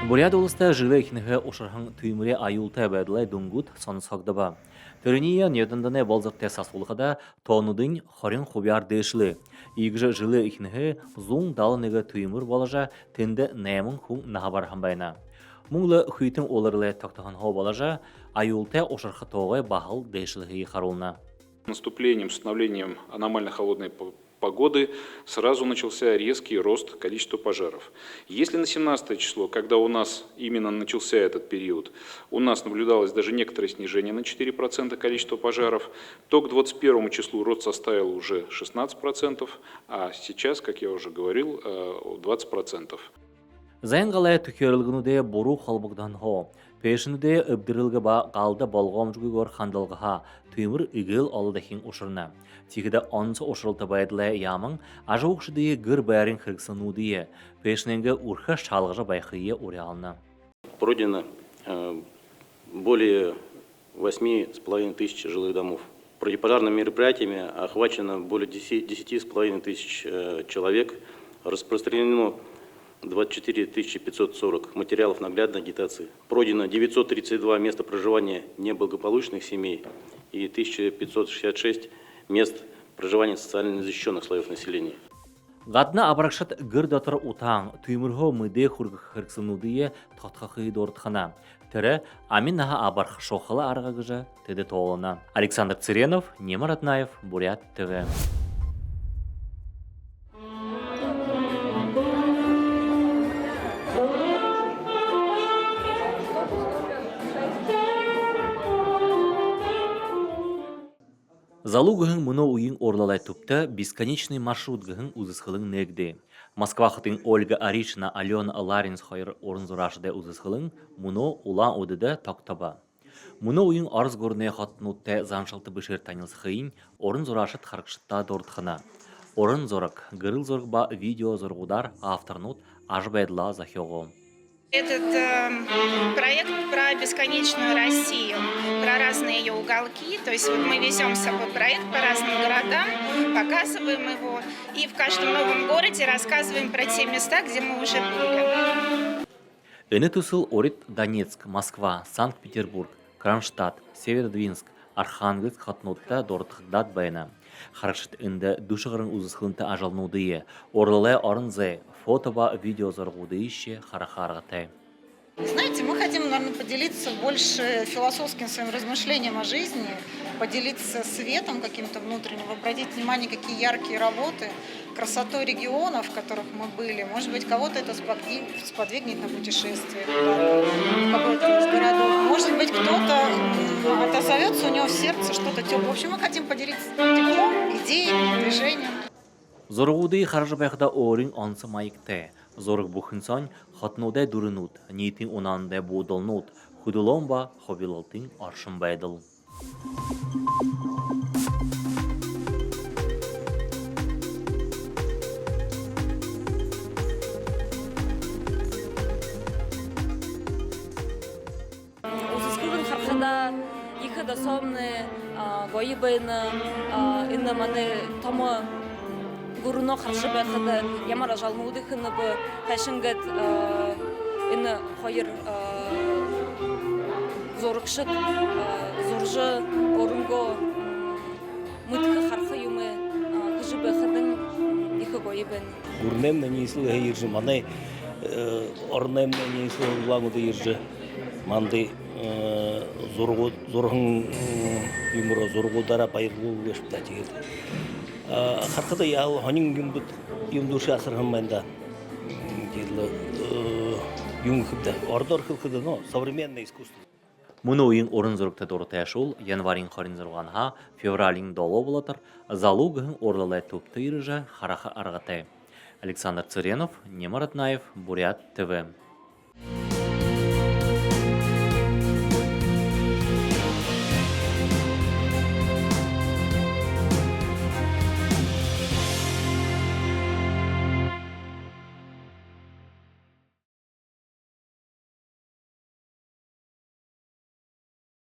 Бурят улыста жылы ихнеге ушархан түйміре аюлта бәділай дунгут сонысхагдыба. Төріние недандане болзырте сасулықада тонудың хорин хубяр дэшілі. Игжі жылы ихнеге зун далынығы түймір болажа тенді нәмін хуң нахабархан байна. Мұңлы хүйтін олырлы тоқтаған хо болажа аюлта ушарха тоғай бахыл дэшілігі харулна. Наступлением, становлением аномально холодной погоды сразу начался резкий рост количества пожаров. Если на 17 число, когда у нас именно начался этот период, у нас наблюдалось даже некоторое снижение на 4% количества пожаров, то к 21 числу рост составил уже 16%, а сейчас, как я уже говорил, 20%. Зайынғалай түкерілгінуде бору қалбығдан хо. Пешінуде өбдірілгі ба қалды болғам жүгігор қандылғыға түймір үгіл алыдахин ұшырна. Текіде онсы ұшырылты байдылай ямың ажы ұқшыдығы гір бәрін қырқсынудығы. Пешіненгі ұрқа шалғыжа байқые уреална. Пройдено более 8,5 тысяч жилых домов. Противопожарными мероприятиями охвачено более 10,5 тысяч человек. Распространено 24 540 материалов наглядной агитации. Пройдено 932 места проживания неблагополучных семей и 1566 мест проживания социально незащищенных слоев населения. Гадна абракшат гырдатыр утаң түймірхо мүде хұрқсынудығы тақтақы дордхана. Тірі аминаға абарх шоқылы арғағыжа теді тоғылына. Александр Цыренов, Немар Атнаев, Бурят ТВ. Залу гыхын мұны уйын орлалай тұпты бесконечный маршрут гыхын ұзысқылың негді. Москва хытын Ольга Аришина, Алена Ларинс хайыр орынзұрашыда ұзысқылың мұны улан өдіді тоқтаба. Мұны уйын арыз көріне қатынутты заншалты бішер танылсы хыйын орынзұрашыт харқшытта дордхына. Орынзорық, гырыл зорық ба видео зорғудар авторнут ажбайдла захёғу. Этот проект про бесконечную Россию, про разные ее уголки. То есть вот мы везем с собой проект по разным городам, показываем его и в каждом новом городе рассказываем про те места, где мы уже были. Энетусыл орит Донецк, Москва, Санкт-Петербург, Кронштадт, Северодвинск, Архангельск хатнутта дортхдат байна. Харашит инде душығырын ұзысқылынты ажалнудые, орлалай арынзы, фотоба, видео заргудыище харахаргатай. Знаете, мы хотим, наверное, поделиться больше философским своим размышлением о жизни, поделиться светом каким-то внутренним, обратить внимание, какие яркие работы, красотой регионов, в которых мы были. Может быть, кого-то это сподвигнет на путешествие в какой-то из городов. Может быть, кто-то отозовется у него в сердце что-то теплое. В общем, мы хотим поделиться теплом, идеями, движением. Зоргуды харжабайхда орин ансы майыкты. Зорг бухынсан хатнудай дурынут, нейтин унандай будылнут, худуломба хобилалтын аршын байдыл. Узыскылын харқада екі досомны гойыбайны инна маны томо гуруно харшы бәқыды ямара жалмуды хыны бы хәшінгет инна хайыр зорықшыт зоржы орынго мұтқы харқы юмы күжі бәқыдың екі гойыбын. Гурнем на нейсыл хайыржы маны орнем на нейсыл ұлаңыды ержі манды зорғын юмыра зорғудара байырғу өшіпті тегеді. Харқыда ял ханин гүмбіт юмдушы асырған байында юм хыбда. Ордор хылқыды, но современное искусство. Мұны ойын орын зорықта дұрытай шул, январин қарин зорғанға, февралин долу болатыр, залу гыхын орлалай топты ирыжа хараха арғатай. Александр Цыренов, Немар Атнаев, Бурят ТВ.